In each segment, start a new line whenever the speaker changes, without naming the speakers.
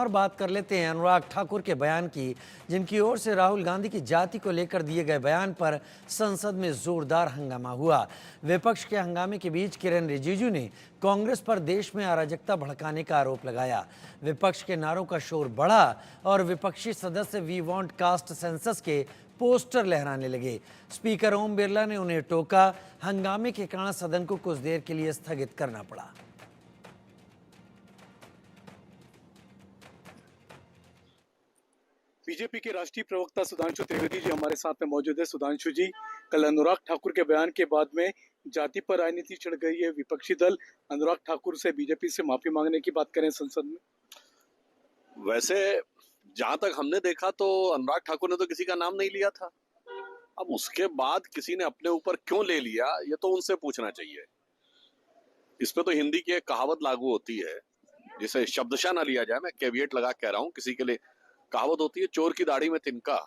और बात कर लेते हैं अनुराग ठाकुर के बयान की, जिनकी ओर से राहुल गांधी की जाति को लेकर दिए गए बयान पर संसद में जोरदार हंगामा हुआ। विपक्ष के हंगामे के बीच किरेन रिजिजू ने कांग्रेस पर देश में अराजकता भड़काने का आरोप लगाया। विपक्ष के नारों का शोर बढ़ा और विपक्षी सदस्य वी वांट कास्ट सेंसस के पोस्टर लहराने लगे। स्पीकर ओम बिरला ने उन्हें टोका। हंगामे के कारण सदन को कुछ देर के लिए स्थगित करना पड़ा।
बीजेपी के राष्ट्रीय प्रवक्ता सुधांशु त्रिवेदी जी हमारे साथ में मौजूद है। सुधांशु जी, कल अनुराग ठाकुर के बयान के बाद में जाति पर राजनीति छिड़ गई है। विपक्षी दल अनुराग ठाकुर से बीजेपी से माफी मांगने की बात करें संसद में।
वैसे जहां तक हमने देखा तो अनुराग ठाकुर ने तो किसी का नाम नहीं लिया था। अब उसके बाद किसी ने अपने ऊपर क्यों ले लिया, ये तो उनसे पूछना चाहिए। इस पे तो हिंदी की एक कहावत लागू होती है, जिसे शब्दशः ना लिया जाए, मैं कैविएट लगा कह रहा हूँ। किसी के लिए कहावत होती है, चोर की दाढ़ी में तिनका।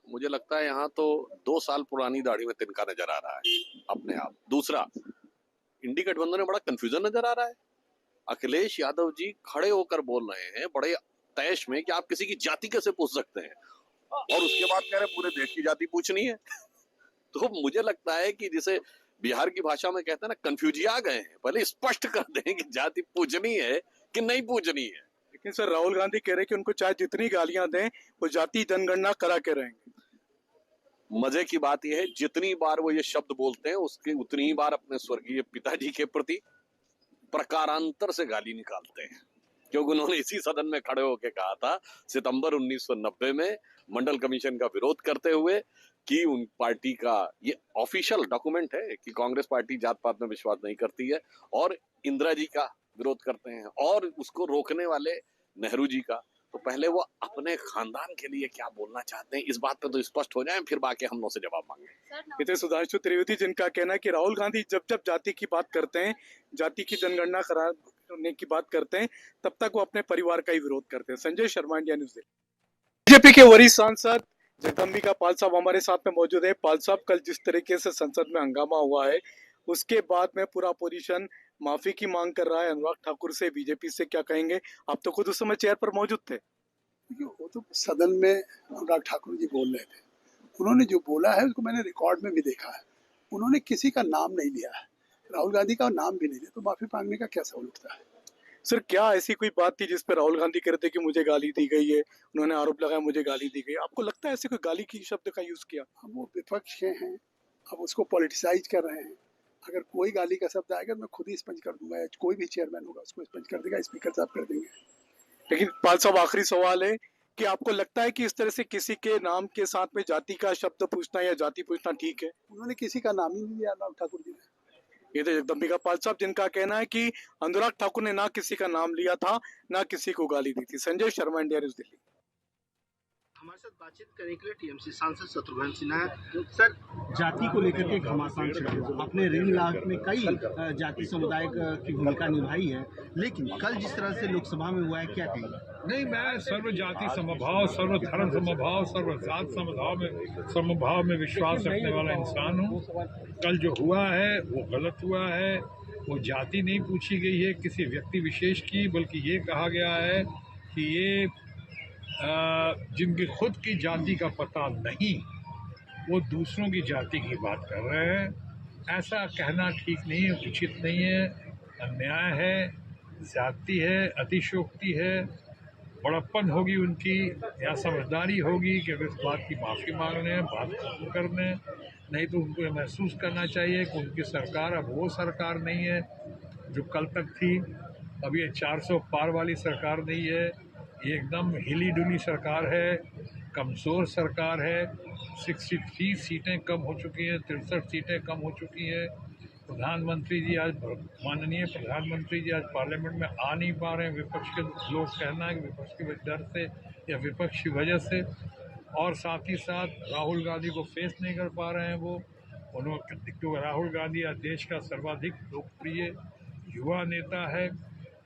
मुझे लगता है यहाँ तो 2 साल पुरानी दाढ़ी में तिनका नजर आ रहा है अपने आप। दूसरा, इंडी गठबंधन में बड़ा कंफ्यूजन नजर आ रहा है। अखिलेश यादव जी खड़े होकर बोल रहे हैं बड़े तैश में कि आप किसी की जाति कैसे पूछ सकते हैं, और उसके बाद कह रहे पूरे देश की जाति पूछनी है। तो मुझे लगता है कि जिसे बिहार की भाषा में कहते हैं ना, कंफ्यूजिया गए हैं। पहले स्पष्ट कर दें कि जाति पूछनी है कि नहीं पूछनी है।
लेकिन सर, राहुल गांधी कह रहे कि उनको चाहे जितनी गालियां दें वो जाति जनगणना करा के रहेंगे।
मजे की बात यह है, जितनी बार वो ये शब्द बोलते हैं उसकी उतनी ही बार अपने स्वर्गीय पिताजी के प्रति प्रकारांतर से गाली निकालते हैं। क्योंकि उन्होंने इसी सदन में खड़े होकर कहा था सितंबर 1990 में मंडल कमीशन का विरोध करते हुए कि उन पार्टी का, ये ऑफिशियल डॉक्यूमेंट है, कि कांग्रेस पार्टी जात पात में विश्वास नहीं करती है, और इंदिरा जी का विरोध करते हैं, और उसको रोकने वाले नेहरू जी का। तो पहले वो अपने खानदान के लिए क्या बोलना चाहते हैं, इस बात पे तो स्पष्ट हो जाए, फिर बाकी हम लोग से जवाब मांगे।
इतने सुधांशु त्रिवेदी, जिनका कहना है कि राहुल गांधी जब जब जाति की बात करते हैं, जाति की जनगणना कराने की बात करते हैं, तब तक वो अपने परिवार का ही विरोध करते हैं। Sanjay Sharma, India news Delhi. BJP के वरिष्ठ सांसद जगदम्बिका पाल साहब हमारे साथ में मौजूद है। पाल साहब, कल जिस तरीके से संसद में हंगामा हुआ है, उसके बाद में पूरा अपोजिशन माफी की मांग कर रहा है अनुराग ठाकुर से, बीजेपी से क्या कहेंगे? आप तो खुद उस समय चेयर पर मौजूद थे।
वो तो सदन में अनुराग ठाकुर जी बोल रहे थे। उन्होंने जो बोला है उसको मैंने रिकॉर्ड में भी देखा है। उन्होंने किसी का नाम नहीं लिया है, राहुल गांधी का नाम भी नहीं लिया, तो माफी मांगने का क्या सवाल उठता है?
सर, क्या ऐसी कोई बात थी जिस पर राहुल गांधी कह रहे थे कि मुझे गाली दी गई है? उन्होंने आरोप लगाया मुझे गाली दी गई। आपको लगता है ऐसे कोई गाली की शब्द का यूज किया?
अब वो विपक्ष के हैं, अब उसको पॉलिटिसाइज कर रहे हैं। अगर कोई गाली का शब्द आएगा मैं खुद ही स्पंज कर दूंगा, कोई भी चेयरमैन होगा उसको स्पंज कर देगा, स्पीकर साहब कर देंगे।
लेकिन पाल साहब, आखिरी सवाल है कि आपको लगता है कि इस तरह से किसी के नाम के साथ में जाति का शब्द पूछना या जाति पूछना ठीक है?
उन्होंने किसी का नाम ही नहीं लिया अनुराग ठाकुर जी ने।
ये तो जगदम्बिका पाल साहब, जिनका कहना है कि अनुराग ठाकुर ने ना किसी का नाम लिया था, ना किसी को गाली दी थी। Sanjay Sharma, India news Delhi.
हमारे साथ बातचीत करने के लिए टीएमसी सांसद शत्रुघ्न सिन्हा। सर, जाति को लेकर के घमासान छिड़ा हुआ, आपने ऋण लाभ में कई जाति समुदाय की भूमिका निभाई है, लेकिन कल जिस तरह से लोकसभा में हुआ है, क्या कहेंगे?
नहीं, मैं सर्व जाति समभाव, सर्व धर्म समभाव, सर्व जात समभाव में विश्वास रखने वाला इंसान हूँ। कल जो हुआ है वो गलत हुआ है। वो जाति नहीं पूछी गई है किसी व्यक्ति विशेष की, बल्कि ये कहा गया है कि ये जिनकी खुद की जाति का पता नहीं, वो दूसरों की जाति की बात कर रहे हैं। ऐसा कहना ठीक नहीं है, उचित नहीं है, अन्याय है, ज़्यादती है, अतिशयोक्ति है। बड़प्पन होगी उनकी, या समझदारी होगी कि इस बात की माफ़ी मांगने हैं, बात खत्म करने हैं। नहीं तो उनको ये महसूस करना चाहिए कि उनकी सरकार अब वो सरकार नहीं है जो कल तक थी। अब ये 400 पार वाली सरकार नहीं है, ये एकदम हिली डुली सरकार है, कमज़ोर सरकार है। 63 सीटें कम हो चुकी हैं, 63 सीटें कम हो चुकी हैं। प्रधानमंत्री जी आज, माननीय प्रधानमंत्री जी आज पार्लियामेंट में आ नहीं पा रहे हैं। विपक्ष के लोग कहना है कि विपक्ष के डर से या विपक्ष की वजह से, और साथ ही साथ राहुल गांधी को फेस नहीं कर पा रहे हैं वो। उन्होंने, क्योंकि राहुल गांधी आज देश का सर्वाधिक लोकप्रिय युवा नेता है,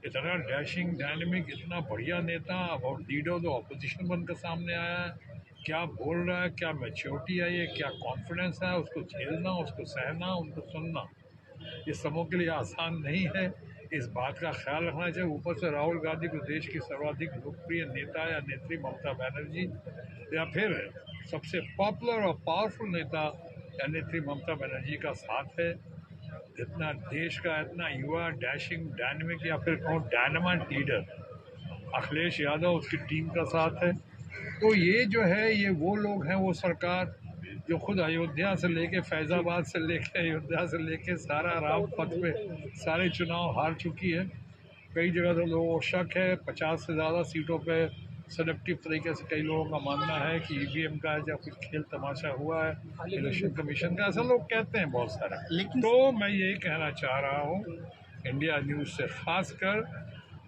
इतना डैशिंग, डायनेमिक, इतना बढ़िया नेता, और लीडर ऑफ द ऑपोजिशन बनकर सामने आया है। क्या बोल रहा है, क्या मैच्योरिटी है, ये क्या कॉन्फिडेंस है, उसको झेलना, उसको सहना, उनको सुनना, ये समूह के लिए आसान नहीं है। इस बात का ख्याल रखना चाहिए। ऊपर से राहुल गांधी को देश की सर्वाधिक लोकप्रिय नेता या नेत्री ममता बनर्जी, या फिर सबसे पॉपुलर और पावरफुल नेता या नेत्री ममता बनर्जी का साथ है। इतना देश का इतना युवा डैशिंग डायनेमिक या फिर कहूँ डायनामाइट लीडर अखिलेश यादव उसकी टीम का साथ है। तो ये जो है ये वो लोग हैं, वो सरकार जो खुद अयोध्या से लेके फैज़ाबाद से लेके अयोध्या से लेके सारा राम पथ पे सारे चुनाव हार चुकी है। कई जगह तो लोगों को शक है 50 से ज़्यादा सीटों पे सेलेक्टिव तरीके से कई लोगों का मानना है कि ईवीएम का या कुछ खेल तमाशा हुआ है इलेक्शन कमीशन का, ऐसा लोग कहते हैं बहुत सारे।
लेकिन
तो मैं यही कहना चाह रहा हूँ इंडिया न्यूज़ से खासकर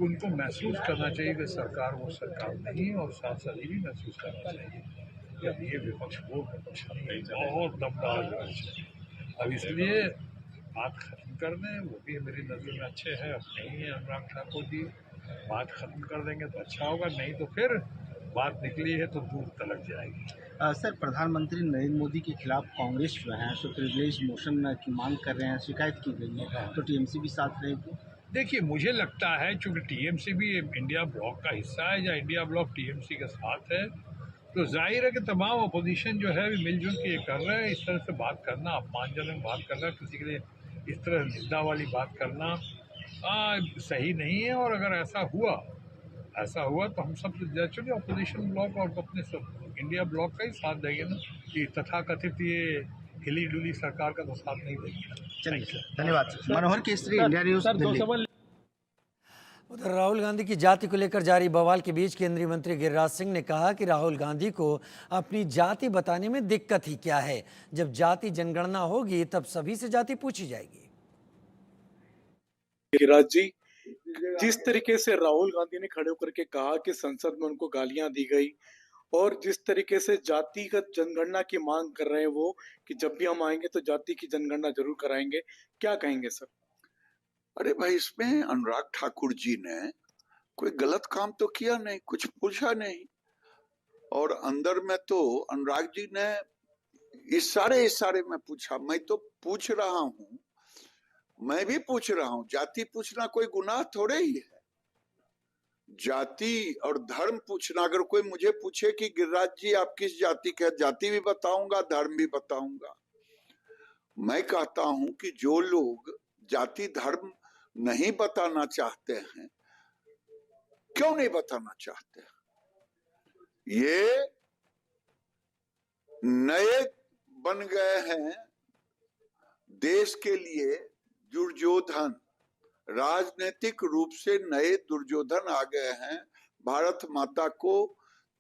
उनको महसूस करना चाहिए कि सरकार वो सरकार नहीं है, और साथ साथ ये भी महसूस करना चाहिए कि अब ये विपक्ष वो विपक्ष नहीं, बहुत दमदार विपक्ष है। अब इसलिए बात खत्म कर दें, वो भी मेरी नज़र में अच्छे हैं, अब नहीं है अनुराग ठाकुर जी, बात खत्म कर देंगे तो अच्छा होगा, नहीं तो फिर बात निकली है तो दूर तलक जाएगी।
सर, प्रधानमंत्री नरेंद्र मोदी के खिलाफ कांग्रेस जो है सो प्रिविलेज मोशन की मांग कर रहे हैं, शिकायत की गई है, तो टीएमसी भी साथ रहेगी।
देखिए मुझे लगता है चूँकि टीएमसी भी इंडिया ब्लॉक का हिस्सा है या इंडिया ब्लॉक टीएमसी के साथ है, तो जाहिर है कि तमाम अपोजिशन जो है मिलजुल के ये कर रहे हैं। इस तरह से बात करना, अपमानजनक बात करना, किसी के लिए इस तरह निंदा वाली बात करना सही नहीं है। और अगर ऐसा हुआ तो हम सब चलिए अपोजिशन ब्लॉक और अपने सब इंडिया ब्लॉक का ही साथ देंगे ना, कि तथाकथित ये हिली डुली सरकार का तो साथ नहीं देंगे।
चलिए सर, धन्यवाद। मनोहर केसरी, इंडिया न्यूज़, दिल्ली।
उधर राहुल गांधी की जाति को लेकर जारी बवाल के बीच केंद्रीय मंत्री गिरिराज सिंह ने कहा कि राहुल गांधी को अपनी जाति बताने में दिक्कत ही क्या है, जब जाति जनगणना होगी तब सभी से जाति पूछी जाएगी।
गिरिराज जी, जिस तरीके से राहुल गांधी ने खड़े होकर के कहा कि संसद में उनको गालियां दी गई, और जिस तरीके से जातिगत जनगणना की मांग कर रहे हैं वो कि जब भी हम आएंगे तो जाति की जनगणना जरूर कराएंगे, क्या कहेंगे सर?
अरे भाई, इसमें अनुराग ठाकुर जी ने कोई गलत काम तो किया नहीं, कुछ पूछा नहीं, और अंदर में तो अनुराग जी ने इशारे में पूछा। मैं तो पूछ रहा हूँ, मैं भी पूछ रहा हूँ, जाति पूछना कोई गुनाह थोड़े ही है। जाति और धर्म पूछना, अगर कोई मुझे पूछे कि गिरिराज जी आप किस जाति के, जाति भी बताऊंगा, धर्म भी बताऊंगा। मैं कहता हूं कि जो लोग जाति धर्म नहीं बताना चाहते हैं, क्यों नहीं बताना चाहते? ये नए बन गए हैं देश के लिए दुर्योधन, राजनीतिक रूप से नए दुर्योधन आ गए हैं। भारत माता को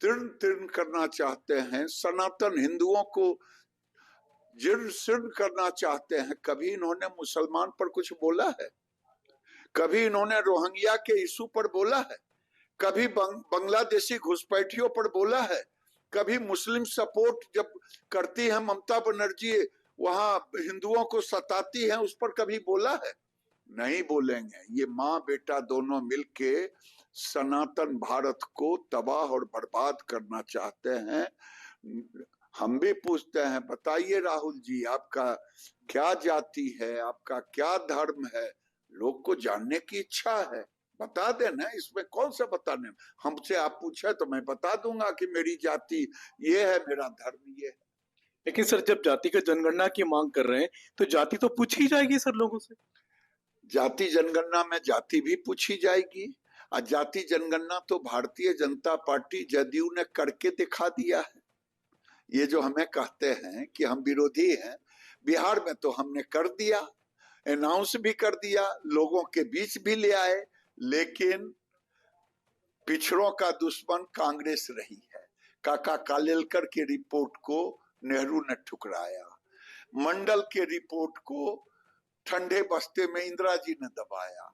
तीर्ण तीर्ण करना चाहते हैं, सनातन हिंदुओं को जीर्ण शीर्ण करना चाहते हैं। कभी इन्होंने मुसलमान पर कुछ बोला है? कभी इन्होंने रोहिंग्या के इशू पर बोला है? कभी बांग्लादेशी घुसपैठियों पर बोला है? कभी मुस्लिम सपोर्ट जब करती है ममता बनर्जी, वहां हिंदुओं को सताती है, उस पर कभी बोला है? नहीं बोलेंगे। ये माँ बेटा दोनों मिलके सनातन भारत को तबाह और बर्बाद करना चाहते हैं। हम भी पूछते हैं, बताइए राहुल जी, आपका क्या जाति है, आपका क्या धर्म है? लोग को जानने की इच्छा है, बता देना, इसमें कौन सा बताने। हमसे आप पूछे तो मैं बता दूंगा कि मेरी जाति ये है, मेरा धर्म ये है।
लेकिन सर, जब जाति का जनगणना की मांग कर रहे हैं तो जाति तो पूछी जाएगी सर लोगों से।
जाति जनगणना में जाति भी पूछी जाएगी, और जाति जनगणना तो भारतीय जनता पार्टी जदयू ने करके दिखा दिया है। ये जो हमें कहते हैं कि हम विरोधी हैं, बिहार में तो हमने कर दिया, अनाउंस भी कर दिया, लोगों के बीच भी ले आए, लेकिन पिछड़ों का दुश्मन कांग्रेस रही है। काका कालेलकर की रिपोर्ट को नेहरू ने ठुकराया, मंडल के रिपोर्ट को ठंडे बस्ते में इंदिरा जी ने दबाया,